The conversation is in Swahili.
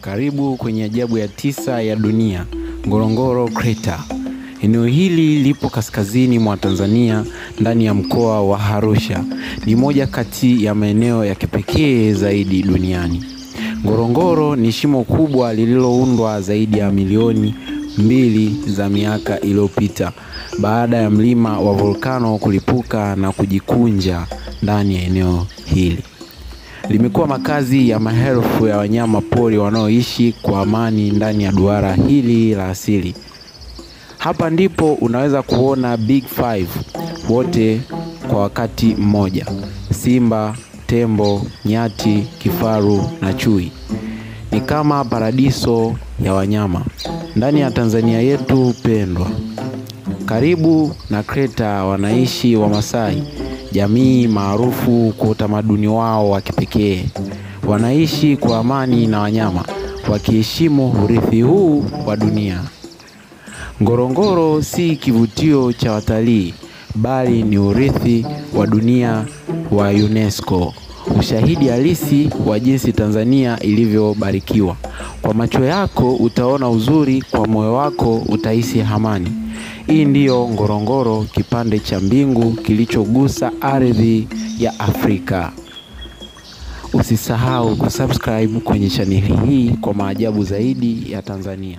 Karibu kwenye ajabu ya 9 ya dunia, Ngorongoro Crater. Eneo hili lipo kaskazini mwa Tanzania ndani ya mkoa wa Arusha. Ni moja kati ya maeneo ya kipekee zaidi duniani. Ngorongoro ni shimo kubwa lililoundwa zaidi ya milioni 2 za miaka iliyopita baada ya mlima wa volkano kulipuka na kujikunja ndani ya eneo hili. Limekuwa makazi ya maelfu ya wanyama pori wanaoishi kwa amani ndani ya duara hili la asili. Hapa ndipo unaweza kuona Big Five wote kwa wakati mmoja: simba, tembo, nyati, kifaru na chui. Ni kama paradiso ya wanyama ndani ya Tanzania yetu pendwa. Karibu na Crater wanaishi Wamasai, jamii maarufu kwa utamaduni wao wa kipekee. Wanaishi kwa amani na wanyama, wakiheshimu urithi huu wa dunia. Ngorongoro si kivutio cha watalii, bali ni urithi wa dunia wa UNESCO. Ushahidi halisi wa jinsi Tanzania ilivyobarikiwa. Kwa macho yako utaona uzuri, kwa moyo wako utahisi amani. Hii ndiyo Ngorongoro, kipande cha mbingu kilichogusa ardhi ya Afrika. Usisahau kusubscribe kwenye chaneli hii kwa maajabu zaidi ya Tanzania.